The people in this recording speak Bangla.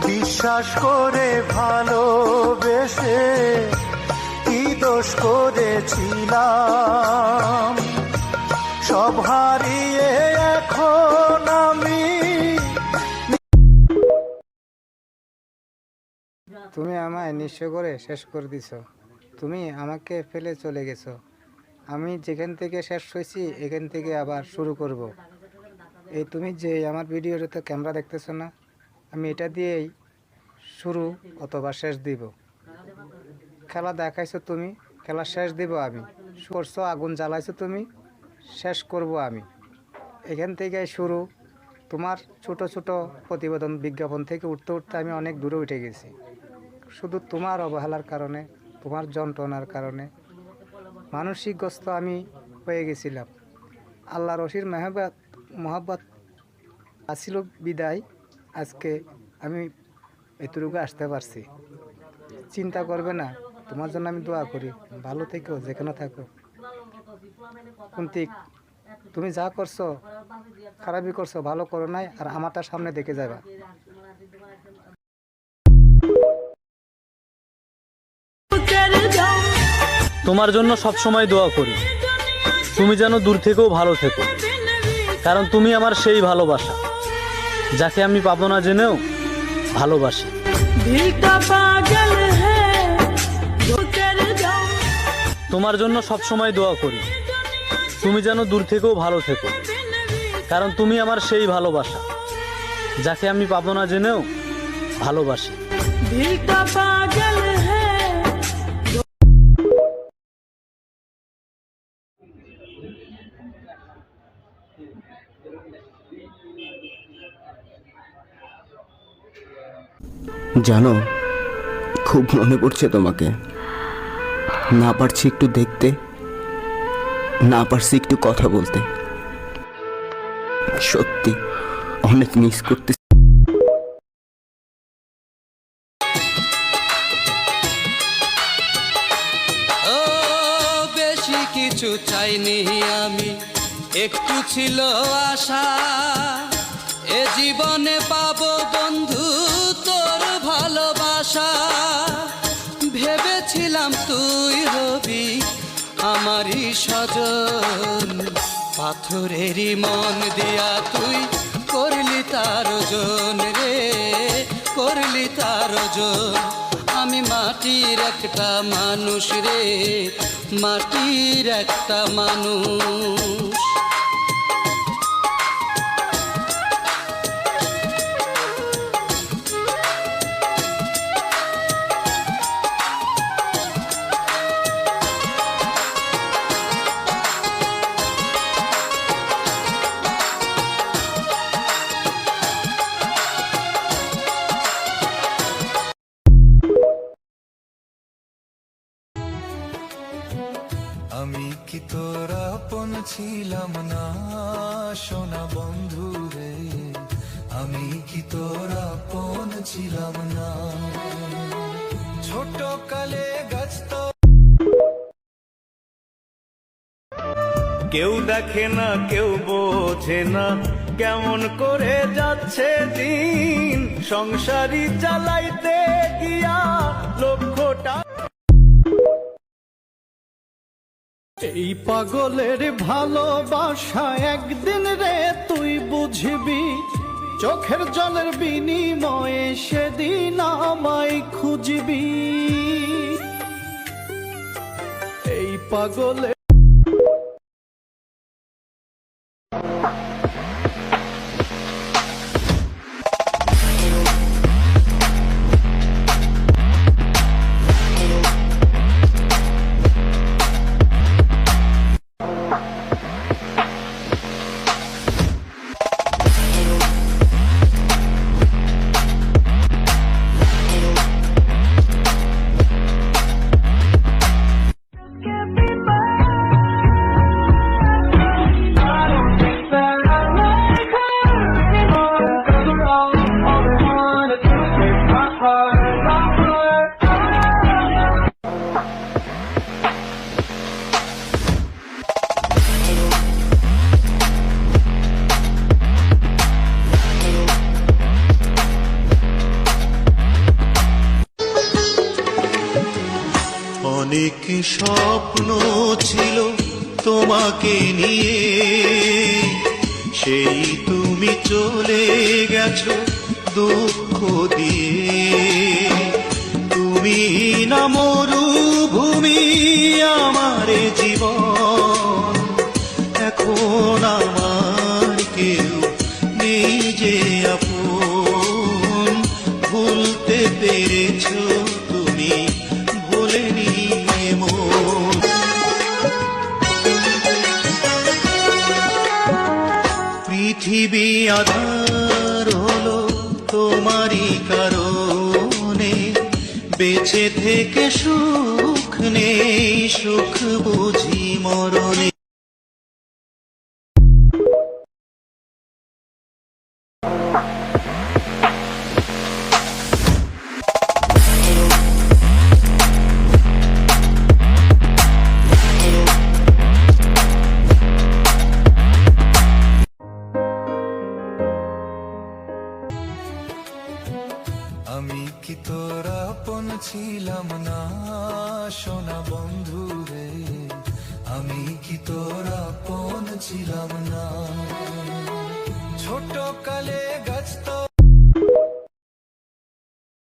বিশ্বাস করে ভালোবেসে কি দোষ করেছিলাম, সব হারিয়ে এখন আমি। তুমি আমায় নিঃস্ব করে শেষ করে দিছো, তুমি আমাকে ফেলে চলে গেছো। আমি যেখান থেকে শেষ হয়েছি এখান থেকে আবার শুরু করব। এই তুমি যে আমার ভিডিওতে তো ক্যামেরা দেখতেছো না, আমি এটা দিয়েই শুরু অথবা শেষ দিব। খেলা দেখাইছো তুমি, খেলা শেষ দিব আমি। করছো, আগুন জ্বালাইছো তুমি, শেষ করব আমি। এখান থেকে শুরু। তোমার ছোট ছোট প্রতিবেদন বিজ্ঞাপন থেকে উঠতে উঠতে আমি অনেক দূরে উঠে গেছি, শুধু তোমার অবহেলার কারণে, তোমার যন্ত্রণার কারণে মানসিকগ্রস্ত আমি হয়ে গেছিলাম। আল্লাহ রশির মহাব্বত আসিল বিদায় আজকে আমি এতটুকু আসতে পারছি। চিন্তা করবে না, তোমার জন্য আমি দোয়া করি। ভালো থেকো, যেখানে থাকো। কুন্তিক, তুমি যা করছো খারাপই করছো, ভালো করো নাই। আর আমারটা সামনে দেখে যাবা। তোমার জন্য সব সময় দোয়া করি, তুমি যেন দূর থেকেও ভালো থেকো, কারণ তুমি আমার সেই ভালোবাসা যাকে আমি পাবো না জেনেও ভালোবাসি। তোমার জন্য সব সময় দোয়া করি, তুমি যেন দূর থেকেও ভালো থেকো, কারণ তুমি আমার সেই ভালোবাসা যাকে আমি পাবো না জেনেও ভালোবাসি। জানো, খুব মনে পড়ছে তোমাকে। না পারছি একটু দেখতে, না পারছি একটু কথা বলতে। সত্যি অনেক মিস করতে। ও বেশি কিছু চাইনি আমি, একটু ছিল আশা, এ জীবনে পাবো বন্ধু তোর ভালোবাসা। ভেবেছিলাম তুই হবি আমারই স্বজন, পাথরেরই মন দিয়া তুই করলি তার ওজন রে, করলি তার ওজন। আমি মাটির একটা মানুষ রে, মাটির একটা মানুষ। আমি কি তোর আপন ছিলাম না সোনা বন্ধু রে, আমি কি তোর আপন ছিলাম না। ছোট কালে গাছ তো কেউ দেখে না, কেউ বোঝে না কেমন করে যাচ্ছে দিন, সংসারী চালাইতে গিয়া লক্ষ্যটা। এই পাগলের ভালোবাসা একদিন রে তুই বুঝবি, চোখের জলের বিনিময়ে সেদিন আমায় খুঁজবি। এই পাগলের heart. অনেক স্বপ্ন ছিল তোমাকে নিয়ে, সেই তুমি চলে গেছো দুঃখ দিয়ে। তুমি না মরুভূমি আমার জীবন, এখন আমার কেউ নেই যে আপন। ভুলতে পেরেছো তুমি, ভোলেনি মন। পৃথিবী আধার হলো তোমারই কারণে, বেঁচে থেকে সুখ নেই, সুখ বুঝি মরণে। আমি কি তোর আপন ছিলাম না সোনা বন্ধু রে, আমি কি তোর আপন ছিলাম না।